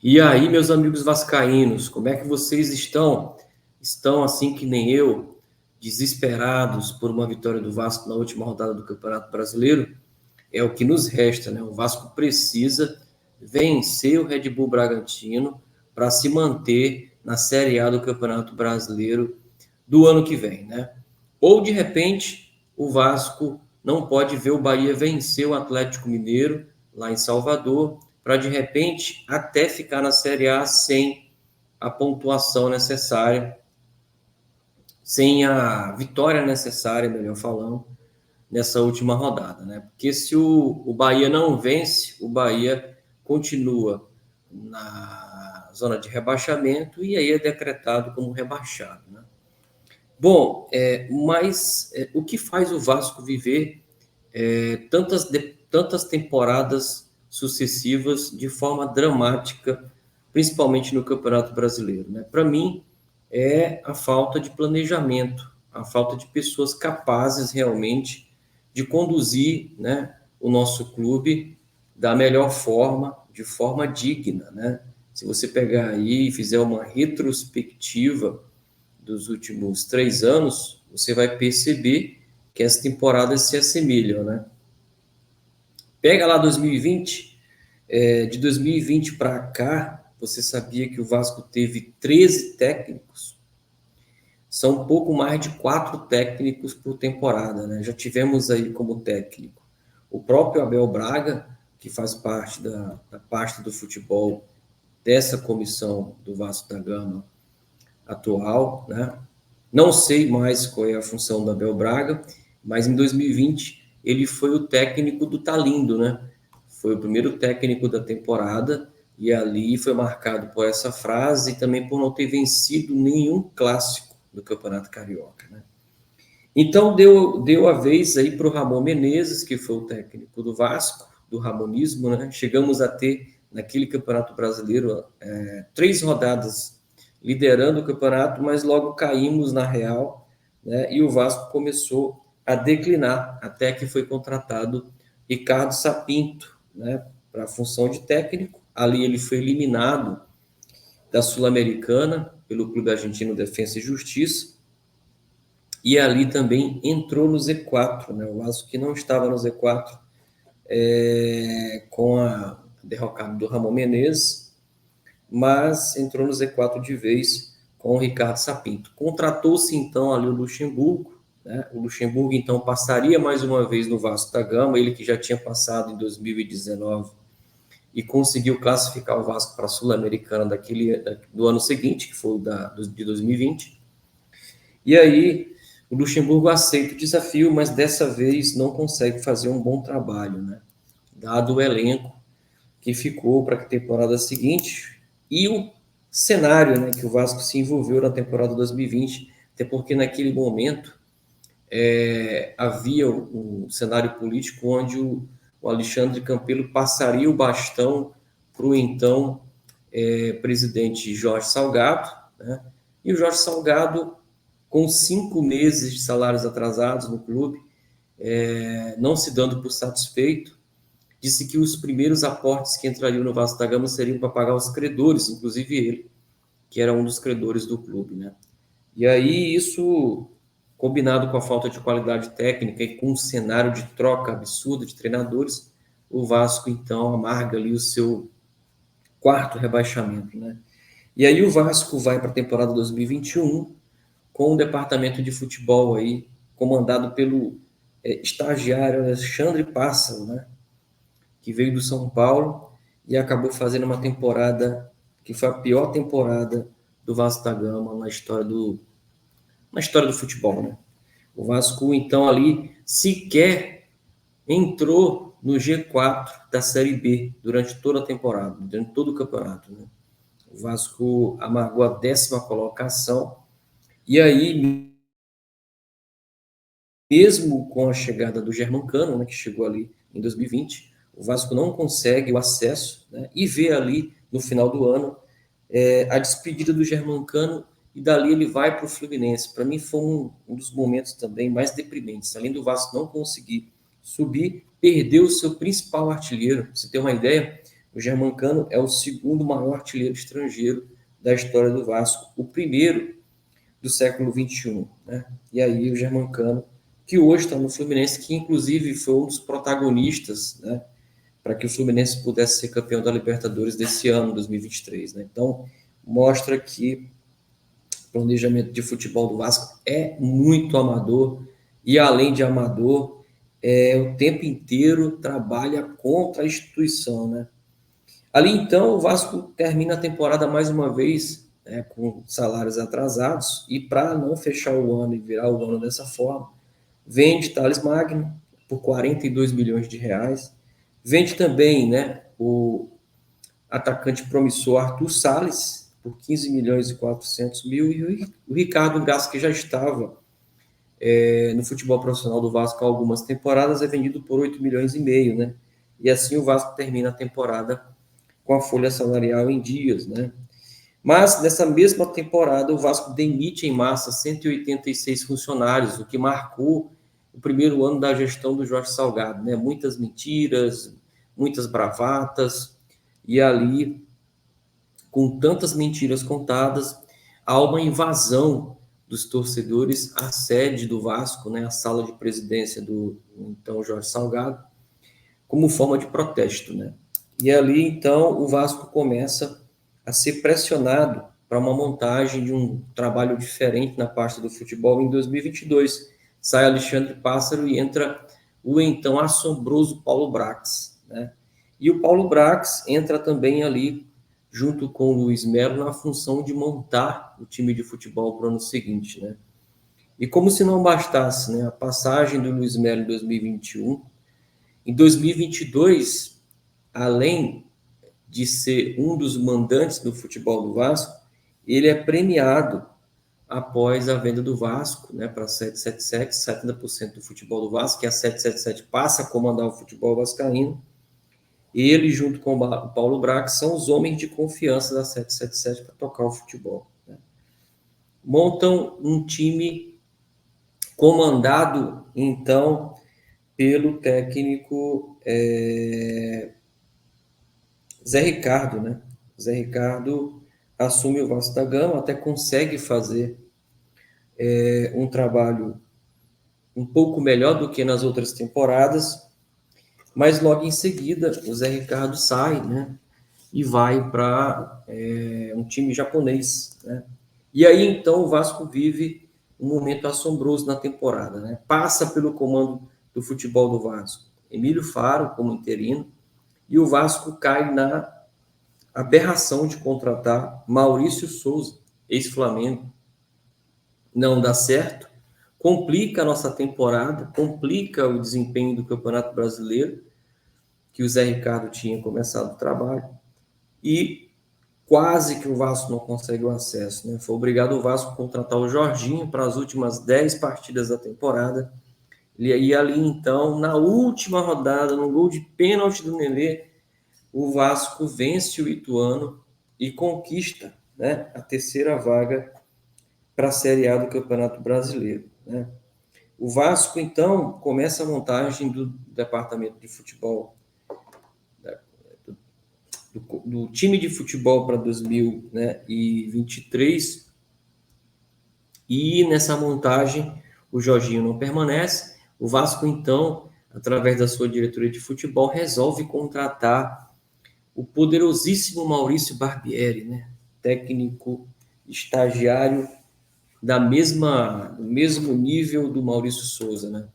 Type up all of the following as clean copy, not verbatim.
E aí, meus amigos vascaínos, como é que vocês estão? Estão assim que nem eu, desesperados por uma vitória do Vasco na última rodada do Campeonato Brasileiro? É o que nos resta, né? O Vasco precisa vencer o Red Bull Bragantino para se manter na Série A do Campeonato Brasileiro do ano que vem, né? Ou de repente o Vasco não pode ver o Bahia vencer o Atlético Mineiro lá em Salvador para de repente até ficar na Série A sem a pontuação necessária, sem a vitória necessária, melhor falando, nessa última rodada, né? Porque se o Bahia não vence, o Bahia continua na zona de rebaixamento e aí é decretado como rebaixado, né? Bom, mas o que faz o Vasco viver tantas temporadas sucessivas de forma dramática, principalmente no Campeonato Brasileiro, né? Para mim, é a falta de planejamento, a falta de pessoas capazes realmente de conduzir, né, o nosso clube da melhor forma, de forma digna, né? Se você pegar aí e fizer uma retrospectiva dos últimos 3 anos, você vai perceber que as temporadas se assemelham, né? Pega lá 2020, de 2020 para cá, você sabia que o Vasco teve 13 técnicos? São um pouco mais de 4 técnicos por temporada, né? Já tivemos aí como técnico o próprio Abel Braga, que faz parte da parte do futebol dessa comissão do Vasco da Gama atual, né? Não sei mais qual é a função do Abel Braga, mas em 2020 ele foi o técnico do Talindo, né? Foi o primeiro técnico da temporada e ali foi marcado por essa frase e também por não ter vencido nenhum clássico do Campeonato Carioca, né? Então deu a vez aí para o Ramon Menezes, que foi o técnico do Vasco, do Ramonismo, né? Chegamos a ter naquele Campeonato Brasileiro 3 rodadas liderando o campeonato, mas logo caímos na real, né? E o Vasco começou a declinar até que foi contratado Ricardo Sapinto, né? Para a função de técnico. Ali ele foi eliminado da Sul-Americana pelo Clube Argentino Defensa e Justiça e ali também entrou no Z4, né? O Vasco que não estava no Z4 com a derrocada do Ramon Menezes, mas entrou no Z4 de vez com o Ricardo Sapinto. Contratou-se então ali o Luxemburgo, né? O Luxemburgo então passaria mais uma vez no Vasco da Gama, ele que já tinha passado em 2019 e conseguiu classificar o Vasco para a Sul-Americana do ano seguinte, que foi de 2020. E aí o Luxemburgo aceita o desafio, mas dessa vez não consegue fazer um bom trabalho, né? Dado o elenco que ficou para a temporada seguinte e o cenário, né, que o Vasco se envolveu na temporada 2020, até porque naquele momento havia um cenário político onde o Alexandre Campelo passaria o bastão para o então presidente Jorge Salgado, né? E o Jorge Salgado, com 5 meses de salários atrasados no clube, não se dando por satisfeito, disse que os primeiros aportes que entrariam no Vasco da Gama seriam para pagar os credores, inclusive ele, que era um dos credores do clube, né? E aí isso, combinado com a falta de qualidade técnica e com um cenário de troca absurda de treinadores, o Vasco então amarga ali o seu quarto rebaixamento, né? E aí o Vasco vai para a temporada 2021 com o departamento de futebol aí comandado pelo estagiário Alexandre Pássaro, né? Que veio do São Paulo e acabou fazendo uma temporada que foi a pior temporada do Vasco da Gama na história do futebol, né? O Vasco, então, ali sequer entrou no G4 da Série B durante toda a temporada, durante todo o campeonato, né? O Vasco amargou a 10ª colocação e aí, mesmo com a chegada do Germancano, né, que chegou ali em 2020, o Vasco não consegue o acesso, né, e vê ali no final do ano a despedida do Germancano e dali ele vai para o Fluminense. Para mim foi um dos momentos também mais deprimentes. Além do Vasco não conseguir subir, perdeu o seu principal artilheiro. Você tem uma ideia? O Germancano é o segundo maior artilheiro estrangeiro da história do Vasco, o primeiro do século XXI, né? E aí o Germancano, que hoje está no Fluminense, que inclusive foi um dos protagonistas, né, para que o Fluminense pudesse ser campeão da Libertadores desse ano, 2023, né? Então, mostra que o planejamento de futebol do Vasco é muito amador e, além de amador, o tempo inteiro trabalha contra a instituição, né? Ali, então, o Vasco termina a temporada mais uma vez, né, com salários atrasados, e para não fechar o ano e virar o ano dessa forma, vende Thales Magno por 42 milhões de reais, vende também, né, o atacante promissor Arthur Salles por 15 milhões e 400 mil, e o Ricardo Graça, que já estava no futebol profissional do Vasco há algumas temporadas, é vendido por 8 milhões e meio, né? E assim o Vasco termina a temporada com a folha salarial em dias, né? Mas nessa mesma temporada o Vasco demite em massa 186 funcionários, o que marcou o primeiro ano da gestão do Jorge Salgado, né? Muitas mentiras, muitas bravatas, e ali, com tantas mentiras contadas, há uma invasão dos torcedores à sede do Vasco, né? A sala de presidência do então Jorge Salgado, como forma de protesto, né? E ali, então, o Vasco começa a ser pressionado para uma montagem de um trabalho diferente na parte do futebol em 2022. Sai Alexandre Pássaro e entra o então assombroso Paulo Brax, né? E o Paulo Brax entra também ali, junto com o Luiz Melo, na função de montar o time de futebol para o ano seguinte, né? E como se não bastasse, né, a passagem do Luiz Melo em 2021, em 2022, além de ser um dos mandantes do futebol do Vasco, ele é premiado após a venda do Vasco, né, para a 777, 70% do futebol do Vasco, que a 777 passa a comandar o futebol vascaíno. Ele, junto com o Paulo Brax, são os homens de confiança da 777 para tocar o futebol, né? Montam um time comandado, então, pelo técnico Zé Ricardo, né? Zé Ricardo assume o Vasco da Gama, até consegue fazer um trabalho um pouco melhor do que nas outras temporadas, mas logo em seguida o Zé Ricardo sai, né? E vai para um time japonês, né? E aí então o Vasco vive um momento assombroso na temporada, né? Passa pelo comando do futebol do Vasco Emílio Faro como interino, e o Vasco cai na aberração de contratar Maurício Souza, ex-Flamengo. Não dá certo, complica a nossa temporada, complica o desempenho do Campeonato Brasileiro, que o Zé Ricardo tinha começado o trabalho, e quase que o Vasco não consegue o acesso, né? Foi obrigado o Vasco a contratar o Jorginho para as últimas 10 partidas da temporada, e ali então, na última rodada, no gol de pênalti do Nenê, o Vasco vence o Ituano e conquista, né, a terceira vaga para a Série A do Campeonato Brasileiro, né? O Vasco, então, começa a montagem do departamento de futebol, do time de futebol para 2023, e nessa montagem o Jorginho não permanece. O Vasco, então, através da sua diretoria de futebol, resolve contratar o poderosíssimo Maurício Barbieri, né? Técnico estagiário do mesmo nível do Maurício Souza, né?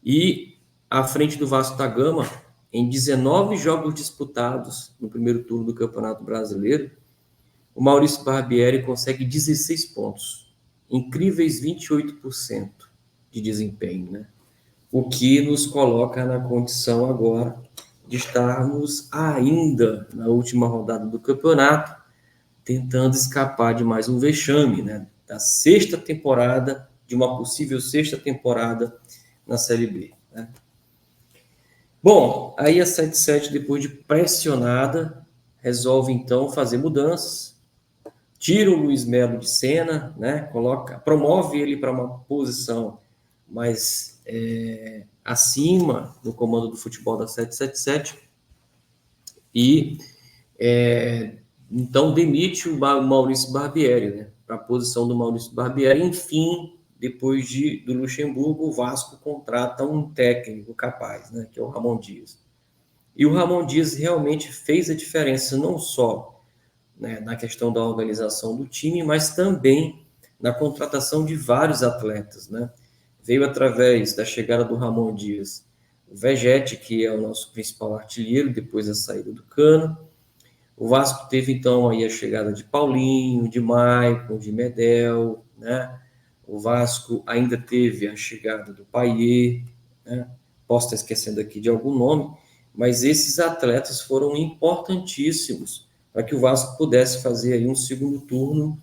E à frente do Vasco da Gama, em 19 jogos disputados no primeiro turno do Campeonato Brasileiro, o Maurício Barbieri consegue 16 pontos, incríveis 28% de desempenho, né? O que nos coloca na condição agora de estarmos ainda na última rodada do campeonato, tentando escapar de mais um vexame, né? Da sexta temporada, de uma possível sexta temporada na Série B, né? Bom, aí a 77, depois de pressionada, resolve então fazer mudanças, tira o Luiz Melo de cena, né? Promove ele para uma posição mais acima no comando do futebol da 777, e então demite o Maurício Barbieri, né, para a posição do Maurício Barbieri. Enfim, depois do Luxemburgo, o Vasco contrata um técnico capaz, né, que é o Ramon Dias. E o Ramon Dias realmente fez a diferença, não só, né, na questão da organização do time, mas também na contratação de vários atletas, né? Veio através da chegada do Ramon Dias o Vegete, que é o nosso principal artilheiro, depois da saída do Cano. O Vasco teve, então, aí a chegada de Paulinho, de Maicon, de Medel, né? O Vasco ainda teve a chegada do Payet, né? Posso estar esquecendo aqui de algum nome, mas esses atletas foram importantíssimos para que o Vasco pudesse fazer aí um segundo turno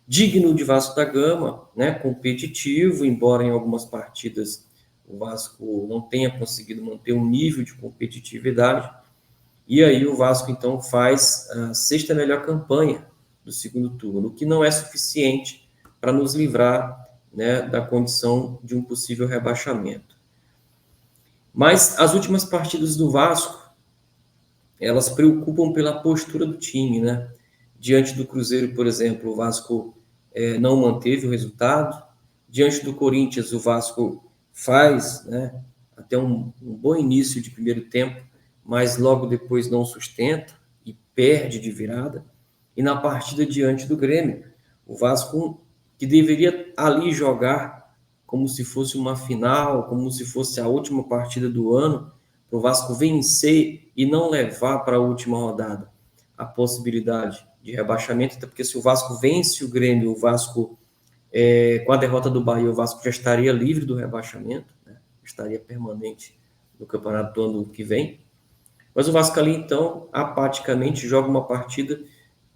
digno de Vasco da Gama, né? Competitivo, embora em algumas partidas o Vasco não tenha conseguido manter um nível de competitividade. E aí o Vasco, então, faz a sexta melhor campanha do segundo turno, o que não é suficiente para nos livrar, né, da condição de um possível rebaixamento. Mas as últimas partidas do Vasco, elas preocupam pela postura do time, né? Diante do Cruzeiro, por exemplo, o Vasco não manteve o resultado. Diante do Corinthians, o Vasco faz, né, até um bom início de primeiro tempo, mas logo depois não sustenta e perde de virada. E na partida diante do Grêmio, o Vasco, que deveria ali jogar como se fosse uma final, como se fosse a última partida do ano, para o Vasco vencer e não levar para a última rodada a possibilidade de rebaixamento, até porque se o Vasco vence o Grêmio, o Vasco, com a derrota do Bahia, o Vasco já estaria livre do rebaixamento, né? Estaria permanente no campeonato do ano que vem. Mas o Vasco ali, então, apaticamente joga uma partida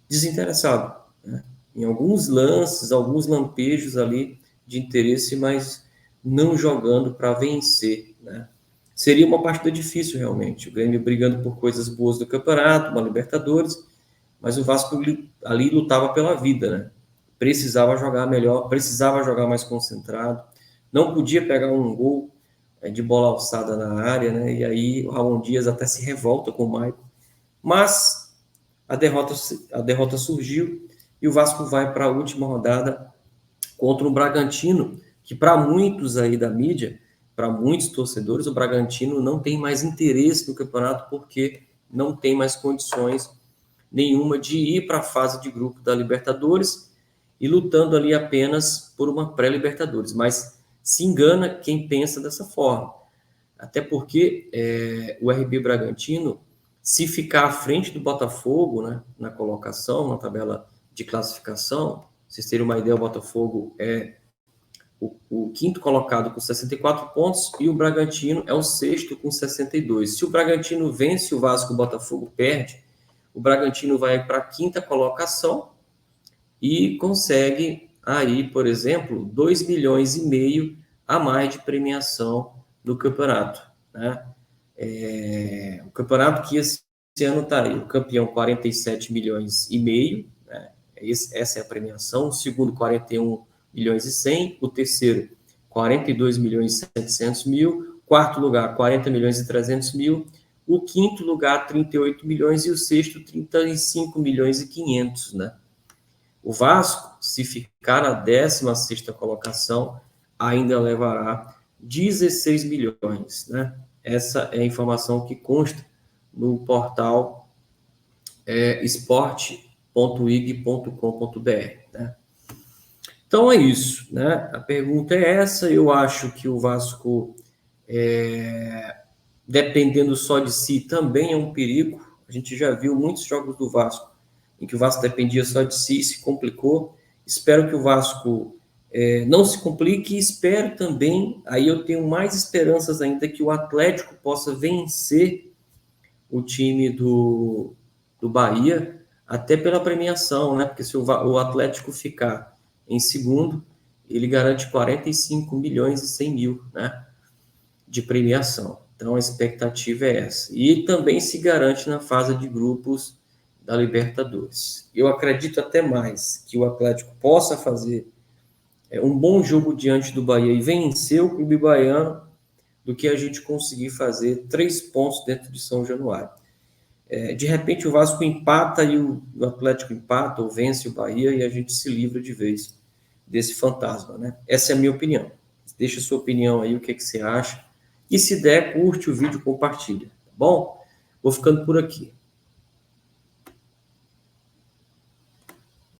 desinteressado, né? Em alguns lances, alguns lampejos ali de interesse, mas não jogando para vencer, né? Seria uma partida difícil, realmente. O Grêmio brigando por coisas boas do campeonato, uma Libertadores, mas o Vasco ali lutava pela vida, né? Precisava jogar melhor, precisava jogar mais concentrado, não podia pegar um gol de bola alçada na área, né? E aí o Ramon Dias até se revolta com o Maicon. Mas a derrota surgiu e o Vasco vai para a última rodada contra o Bragantino, que para muitos aí da mídia, para muitos torcedores, o Bragantino não tem mais interesse no campeonato porque não tem mais condições nenhuma de ir para a fase de grupo da Libertadores e lutando ali apenas por uma pré-Libertadores. Mas se engana quem pensa dessa forma. Até porque o RB Bragantino, se ficar à frente do Botafogo, né, na colocação, na tabela de classificação, vocês terem uma ideia, o Botafogo é o quinto colocado com 64 pontos e o Bragantino é o sexto com 62. Se o Bragantino vence o Vasco, o Botafogo perde, o Bragantino vai para a quinta colocação e consegue aí, por exemplo, 2,5 milhões a mais de premiação do campeonato, né? O campeonato que esse ano está aí, o campeão 47,5 milhões, né? Essa é a premiação, o segundo 41 milhões e 100, o terceiro 42 milhões e 700 mil, quarto lugar 40 milhões e 300 mil, o quinto lugar 38 milhões e o sexto 35 milhões e 500, né? O Vasco, se ficar na 16ª colocação, ainda levará 16 milhões, né? Essa é a informação que consta no portal esporte.ig.com.br, né? Então é isso, né? A pergunta é essa. Eu acho que o Vasco, dependendo só de si, também é um perigo. A gente já viu muitos jogos do Vasco em que o Vasco dependia só de si, se complicou. Espero que o Vasco não se complique e espero também, aí eu tenho mais esperanças ainda que o Atlético possa vencer o time do Bahia, até pela premiação, né? Porque se o Atlético ficar em segundo, ele garante 45 milhões e 100 mil, né, de premiação. Então a expectativa é essa. E também se garante na fase de grupos da Libertadores. Eu acredito até mais que o Atlético possa fazer um bom jogo diante do Bahia e vencer o clube baiano do que a gente conseguir fazer 3 pontos dentro de São Januário. De repente o Vasco empata e o Atlético empata ou vence o Bahia e a gente se livra de vez desse fantasma, né? Essa é a minha opinião. Deixa a sua opinião aí, o que, é que você acha. E se der, curte o vídeo, compartilha, tá bom? Vou ficando por aqui.